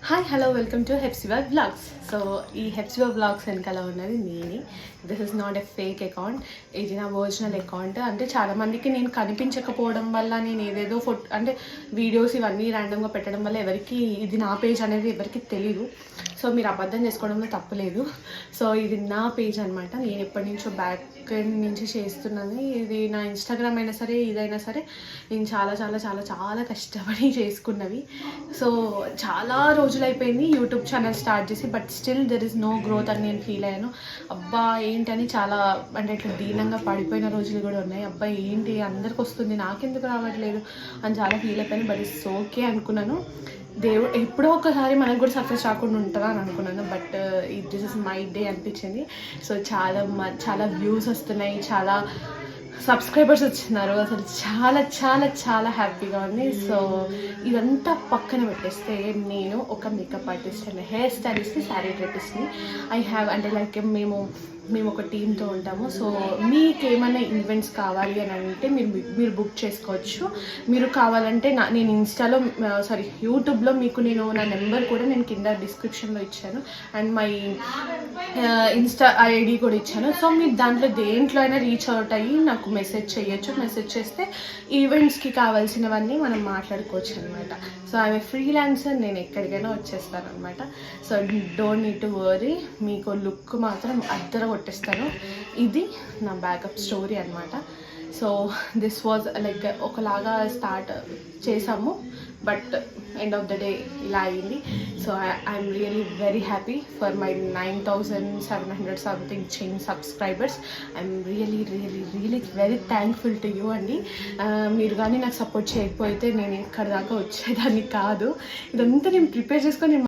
Hi hello welcome to Hepsiva vlogs. So ఈ Hepsiva vlogs వెనకాల ఉన్నది నేనే. This is not a fake account, ఇది నా ఒరిజినల్ అకౌంట్. అంటే చాలామందికి నేను కనిపించకపోవడం వల్ల నేను ఏదేదో అంటే వీడియోస్ ఇవన్నీ ర్యాండమ్గా పెట్టడం వల్ల ఎవరికి ఇది నా పేజ్ అనేది ఎవరికి తెలీదు. సో మీరు అబద్ధం చేసుకోవడంలో తప్పులేదు. సో ఇది నా పేజ్ అనమాట. నేను ఎప్పటి నుంచో బ్యాక్ ఎండ్ నుంచి చేస్తున్నాను. ఇది నా ఇన్స్టాగ్రామ్ అయినా సరే ఇదైనా సరే నేను చాలా చాలా చాలా చాలా కష్టపడి చేసుకున్నవి. సో చాలా రోజులు అయిపోయింది యూట్యూబ్ ఛానల్ స్టార్ట్ చేసి, but still there is no growth అని నేను ఫీల్ అయ్యాను. అబ్బా ఏంటని చాలా అంటే ఇట్లా దీనంగా పడిపోయిన రోజులు కూడా ఉన్నాయి. అబ్బా ఏంటి అందరికి వస్తుంది నాకెందుకు రావట్లేదు అని చాలా ఫీల్ అయిపోయాను. బట్ ఇట్స్ ఓకే అనుకున్నాను. దేవుడు ఎప్పుడో ఒకసారి మనకు కూడా సక్సెస్ రాకుండా ఉంటుందా అని అనుకున్నాను. But this is my day అనిపించింది. సో చాలా వ్యూస్ వస్తున్నాయి, చాలా సబ్స్క్రైబర్స్ వచ్చినారు. అసలు చాలా చాలా చాలా హ్యాపీగా ఉంది. సో ఇదంతా పక్కన పెట్టేస్తే నేను ఒక మేకప్ ఆర్టిస్ట్ అండ్ హెయిర్ స్టైలిస్ట్ని, శారీ డ్రెపిస్ట్ని. ఐ హ్యావ్ అంటే లైక్ మేము ఒక టీంతో ఉంటాము. సో మీకు ఏమైనా ఈవెంట్స్ కావాలి అని అంటే మీరు బుక్ చేసుకోవచ్చు. మీరు కావాలంటే నేను ఇన్స్టాలో యూట్యూబ్లో మీకు నేను నా నెంబర్ కూడా నేను కింద డిస్క్రిప్షన్లో ఇచ్చాను అండ్ మై ఇన్స్టా ఐడి కూడా ఇచ్చాను. సో మీరు దాంట్లో దేంట్లో అయినా రీచ్ అవుట్ అయ్యి నాకు మెసేజ్ చేయొచ్చు. మెసేజ్ చేస్తే ఈవెంట్స్కి కావాల్సినవన్నీ మనం మాట్లాడుకోవచ్చు అనమాట. సో ఐ ఫ్రీలాన్సర్, నేను ఎక్కడికైనా వచ్చేస్తాను అనమాట. So don't need to worry. మీకు లుక్ మాత్రం అద్దర కొట్టేస్తాను. ఇది నా బ్యాకప్ స్టోరీ అనమాట. సో దిస్ వాజ్ లైక్ ఒకలాగా స్టార్ట్ చేసాము, but end of the day ఇలా అయింది. So I'm really very happy for my 9,700 something change subscribers. I'm really really really very thankful to you అండి. మీరు కానీ నాకు సపోర్ట్ చేయకపోతే నేను ఇక్కడ దాకా వచ్చేదాన్ని కాదు. ఇదంతా నేను ప్రిపేర్ చేసుకొని